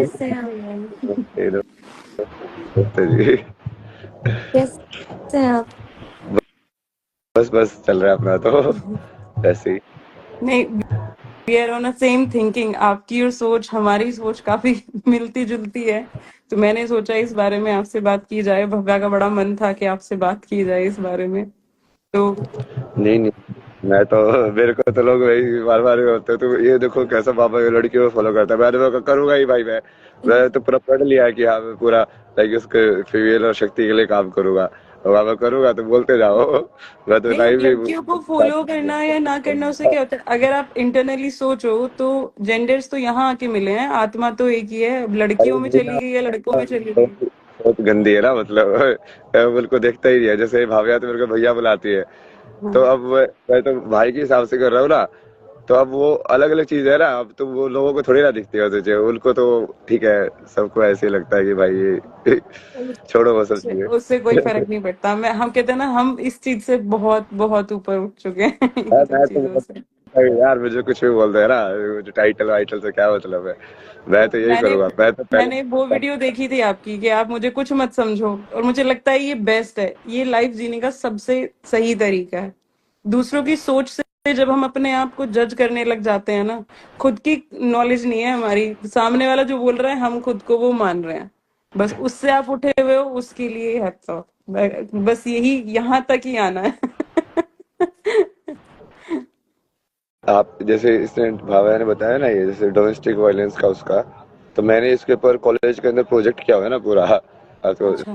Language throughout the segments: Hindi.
कैसे हैं आप? नमस्ते जी। कैसे हैं आप? बस बस चल रहा है अपना तो ऐसे ही। नहीं, we are on a same thinking. आपकी और सोच हमारी सोच काफी मिलती जुलती है, तो मैंने सोचा इस बारे में आपसे बात की जाए। भव्या का बड़ा मन था कि आपसे बात की जाए इस बारे में। तो नहीं नहीं, मैं तो मेरे को तो लोग वही बार बार होते तो ये देखो कैसा पापा ये लड़कियों को फॉलो करता है। मैं करूंगा ही भाई। मैं तो पूरा पढ़ लिया है कि हाँ मैं पूरा लाइक उसके फीमेल और शक्ति के लिए काम करूंगा। और मैं करूंगा तो बोलते जाओ। मैं तो नहीं, लाइव अब भी लड़कियों को फॉलो करना या ना करना उससे क्या होता है? अगर आप इंटरनली सोचो तो जेंडर्स तो यहाँ आके मिले हैं, आत्मा तो एक ही है। अब अरे लड़कियों में नहीं चली ना, गई या लड़कों में चली गई। बहुत गंदी है ना मतलब। मैं बिल्कुल देखता ही नहीं है। जैसे भाविया तो मेरे को भैया बुलाती है, तो हाँ, अब मैं तो भाई के हिसाब से कर रहा हूँ ना। तो अब वो अलग अलग चीज है ना। अब तो वो लोगों को थोड़ी ना दिखती है सोचे उनको तो ठीक है। सबको ऐसे ही लगता है कि भाई ये छोड़ो वो सब उससे उससे कोई चीजें। फर्क नहीं पड़ता। मैं हम कहते हैं ना, हम इस चीज से बहुत बहुत ऊपर उठ चुके हैं इन सब मैं तो चीजों से। यार मुझे कुछ भी बोलते हैं ना, मुझे टाइटल वाइटल से क्या मतलब है। मैं तो यही मैंने करूंगा। मैं तो मैंने वो पहले वीडियो देखी थी आपकी कि आप मुझे कुछ मत समझो, और मुझे लगता है ये बेस्ट है। ये लाइफ जीने का सबसे सही तरीका है। दूसरों की सोच से जब हम अपने आप को जज करने लग जाते हैं ना, खुद की नॉलेज नहीं है हमारी, सामने वाला जो बोल रहा है हम खुद को वो मान रहे हैं, बस उससे आप उठे हुए हो, उसके लिए हैट्स ऑफ। बस यही यहाँ तक ही आना है। आप जैसे इसने भावना ने बताया ना ये जैसे डोमेस्टिक वायलेंस का उसका, तो मैंने इसके ऊपर कॉलेज के अंदर प्रोजेक्ट किया हुआ है ना पूरा। तो अच्छा।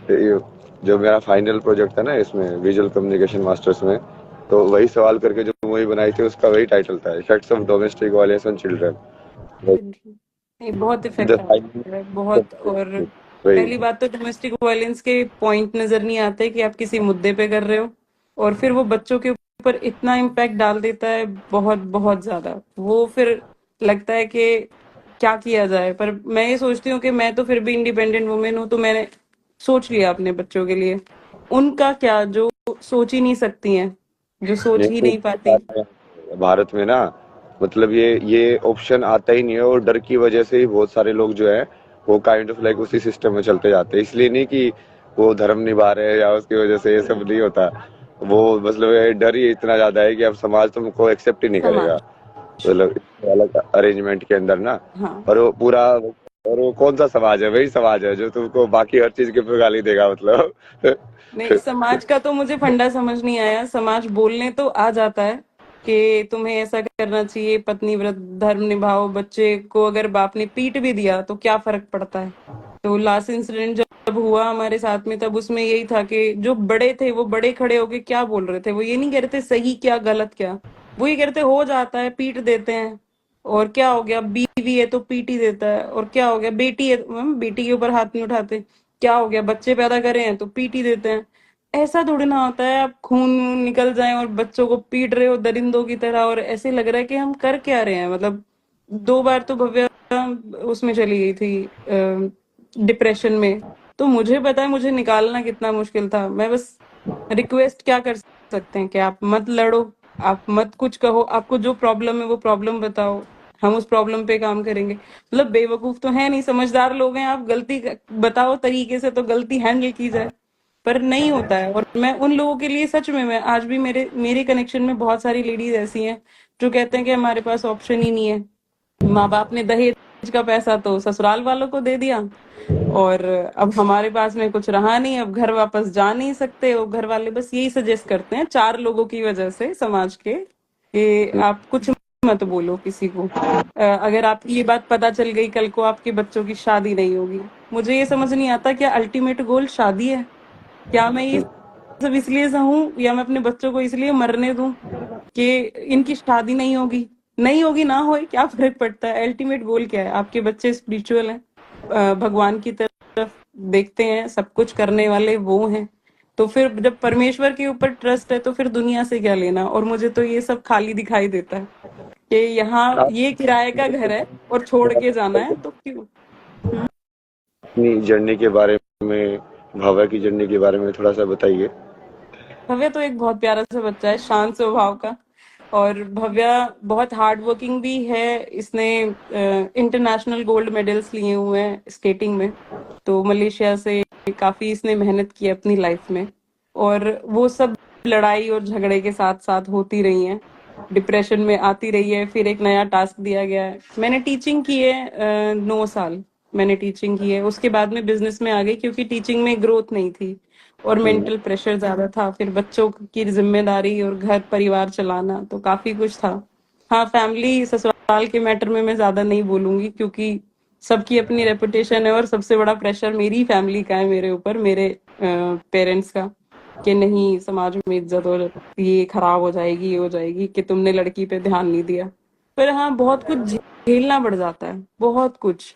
ये जो मेरा फाइनल प्रोजेक्ट था ना इसमें विजुअल कम्युनिकेशन मास्टर्स में, तो वही सवाल करके जो मूवी बनाई थी उसका वही टाइटल था, effects of domestic violence on children. नहीं, बहुत द इफेक्ट फाइनल आता है बहुत। और वही। पहली बात तो डोमेस्टिक वायलेंस के पॉइंट नजर नहीं आते कि आप किसी मुद्दे पे कर रहे हो, और फिर वो बच्चों के ऊपर इतना इम्पैक्ट डाल देता है, बहुत बहुत ज्यादा। वो फिर लगता है कि क्या किया जाए। पर मैं ये सोचती हूँ कि मैं तो फिर भी इंडिपेंडेंट वुमेन हूँ, तो मैंने सोच लिया अपने बच्चों के लिए। उनका क्या, जो सोच ही नहीं सकती हैं, जो सोच ही नहीं, नहीं पाती। भारत में ना मतलब ये ऑप्शन आता ही नहीं है। और डर की वजह से ही बहुत सारे लोग जो है वो काइंड ऑफ लाइक उसी सिस्टम में चलते जाते हैं। इसलिए नहीं कि वो धर्म निभा रहे हैं या उसकी वजह से ये सब नहीं होता। वो मतलब ये डर ही इतना ज्यादा है कि अब समाज तुमको एक्सेप्ट ही नहीं करेगा, समाज। मतलब इस अलग अरेंजमेंट के अंदर ना। हाँ। और वो पूरा, और वो कौन सा समाज है? वही समाज है जो तुमको बाकी हर चीज के ऊपर गाली देगा मतलब। नहीं, समाज का तो मुझे फंडा समझ नहीं आया। समाज बोलने तो आ जाता है कि तुम्हें ऐसा करना चाहिए, पत्नी व्रत, धर्म निभाओ। बच्चे को अगर बाप ने पीट भी दिया तो क्या फर्क पड़ता है? तो लास्ट इंसिडेंट जब हुआ हमारे साथ में, तब उसमें यही था कि जो बड़े थे वो बड़े खड़े होके क्या बोल रहे थे, वो ये नहीं कह रहे थे सही क्या गलत क्या। वो ये कह रहे थे हो जाता है, पीट देते हैं, और क्या हो गया, बीवी है तो पीट ही देता है, और क्या हो गया, बेटी है बेटी के ऊपर हाथ नहीं उठाते, क्या हो गया, बच्चे पैदा करे हैं तो पीट ही देते हैं। ऐसा थोड़ी ना होता है आप खून वून निकल जाए और बच्चों को पीट रहे हो दरिंदों की तरह, और ऐसे लग रहा है कि हम कर क्या रहे हैं। मतलब 2 बार तो भव्या उसमें चली गई थी डिप्रेशन में। तो मुझे पता है मुझे निकालना कितना मुश्किल था। मैं बस रिक्वेस्ट क्या कर सकते हैं कि आप मत लड़ो, आप मत कुछ कहो, आपको जो प्रॉब्लम है वो प्रॉब्लम बताओ, हम उस प्रॉब्लम पे काम करेंगे। मतलब बेवकूफ तो है नहीं, समझदार लोग हैं। आप गलती बताओ तरीके से तो गलती हैंडल की जाए, पर नहीं होता है। और मैं उन लोगों के लिए सच में, मैं आज भी मेरे मेरे कनेक्शन में बहुत सारी लेडीज ऐसी हैं जो कहते हैं कि हमारे पास ऑप्शन ही नहीं है। माँ बाप ने दहेज का पैसा तो ससुराल वालों को दे दिया, और अब हमारे पास में कुछ रहा नहीं, अब घर वापस जा नहीं सकते। और घर वाले बस यही सजेस्ट करते हैं, 4 लोगों की वजह से समाज के, कि आप कुछ मत बोलो किसी को। अगर आपकी ये बात पता चल गई, कल को आपके बच्चों की शादी नहीं होगी। मुझे ये समझ नहीं आता, क्या अल्टीमेट गोल शादी है? क्या मैं ये सब इसलिए सहूं, या मैं अपने बच्चों को इसलिए मरने दूं कि इनकी शादी नहीं होगी? नहीं होगी, ना होए, क्या फर्क पड़ता है? अल्टीमेट गोल क्या है? आपके बच्चे स्पिरिचुअल हैं, भगवान की तरफ देखते हैं, सब कुछ करने वाले वो हैं। तो फिर जब परमेश्वर के ऊपर ट्रस्ट है तो फिर दुनिया से क्या लेना? और मुझे तो ये सब खाली दिखाई देता है कि यहाँ आप ये किराए का घर है और छोड़ के जाना है तो क्यों। हम्म। अपनी जर्नी के बारे में, भावा की जर्नी के बारे में थोड़ा सा बताइए। भव्य तो एक बहुत प्यारा सा बच्चा है, शांत स्वभाव का। और भव्या बहुत हार्ड वर्किंग भी है। इसने इंटरनेशनल गोल्ड मेडल्स लिए हुए हैं स्केटिंग में। तो मलेशिया से काफी इसने मेहनत की है अपनी लाइफ में। और वो सब लड़ाई और झगड़े के साथ साथ होती रही हैं। डिप्रेशन में आती रही है। फिर एक नया टास्क दिया गया है। मैंने टीचिंग की है 9 साल मैंने टीचिंग की है। उसके बाद में बिजनेस में आ गई क्योंकि टीचिंग में ग्रोथ नहीं थी और मेंटल प्रेशर ज्यादा था। फिर बच्चों की जिम्मेदारी और घर परिवार चलाना, तो काफी कुछ था। हाँ, फैमिली ससुराल के मैटर में मैं ज्यादा नहीं बोलूंगी क्योंकि सबकी अपनी रेपुटेशन है और सबसे बड़ा प्रेशर मेरी फैमिली का है मेरे ऊपर, मेरे पेरेंट्स का, कि नहीं समाज में इज्जत और ये खराब हो जाएगी, ये हो जाएगी कि तुमने लड़की पे ध्यान नहीं दिया। पर हाँ, बहुत कुछ झेलना पड़ जाता है, बहुत कुछ।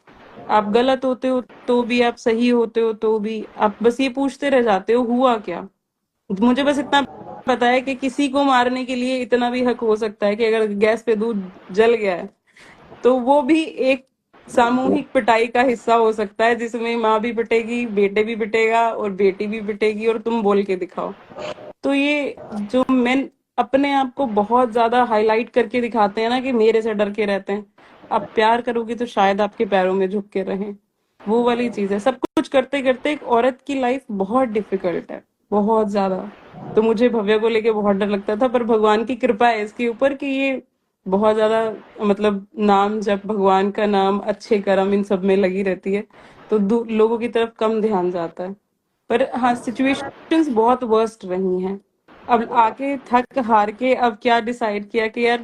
आप गलत होते हो तो भी, आप सही होते हो तो भी, आप बस ये पूछते रह जाते हो हुआ क्या। मुझे बस इतना पता है कि किसी को मारने के लिए इतना भी हक हो सकता है कि अगर गैस पे दूध जल गया है तो वो भी एक सामूहिक पिटाई का हिस्सा हो सकता है, जिसमें माँ भी पिटेगी, बेटे भी पिटेगा और बेटी भी पिटेगी और तुम बोल के दिखाओ। तो ये जो मेन अपने आप को बहुत ज्यादा हाईलाइट करके दिखाते हैं ना कि मेरे से डर के रहते हैं, आप प्यार करोगे तो शायद आपके पैरों में झुक के रहें। वो वाली चीज है। सब कुछ करते करते एक औरत की लाइफ बहुत डिफिकल्ट है, बहुत ज्यादा। तो मुझे भव्य को लेके बहुत डर लगता था, पर भगवान की कृपा है इसके ऊपर कि ये बहुत ज्यादा, मतलब नाम जब भगवान का नाम, अच्छे कर्म इन सब में लगी रहती है तो लोगों की तरफ कम ध्यान जाता है। पर हाँ, सिचुएशंस बहुत वर्स्ट रही हैं। अब आके थक हार के अब क्या डिसाइड किया कि यार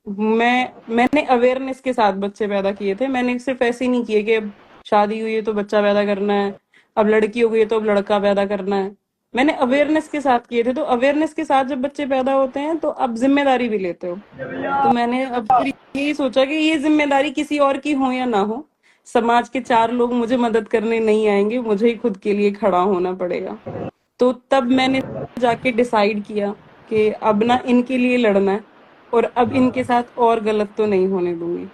मैंने अवेयरनेस के साथ बच्चे पैदा किए थे। मैंने सिर्फ ऐसे ही नहीं किए कि अब शादी हुई है तो बच्चा पैदा करना है, अब लड़की हो गई है तो अब लड़का पैदा करना है। मैंने अवेयरनेस के साथ किए थे। तो अवेयरनेस के साथ जब बच्चे पैदा होते हैं तो अब जिम्मेदारी भी लेते हो। तो मैंने अब फिर यही सोचा कि ये जिम्मेदारी किसी और की हो या ना हो, समाज के 4 लोग मुझे मदद करने नहीं आएंगे, मुझे ही खुद के लिए खड़ा होना पड़ेगा। तो तब मैंने जाके डिसाइड किया कि अब ना इनके लिए लड़ना है और अब इनके साथ और गलत तो नहीं होने दूंगी।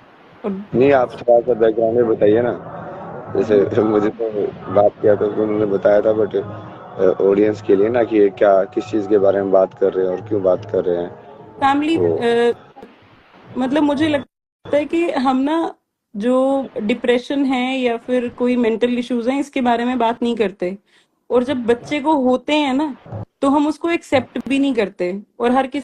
और नहीं, आप थोड़ा सा बैकग्राउंड में बताइए ना। जैसे मुझे तो बात किया था तो उन्होंने बताया था, बट ऑडियंस के लिए ना कि ये क्या किस चीज के बारे में बात कर रहे हैं और क्यों बात कर रहे हैं। फैमिली, तो मतलब मुझे लगता है कि हम ना जो डिप्रेशन है या फिर कोई मेंटल इश्यूज हैं इसके बारे में बात नहीं करते। और जब बच्चे को होते हैं ना तो हम उसको एक्सेप्ट भी नहीं करते। और हर किसी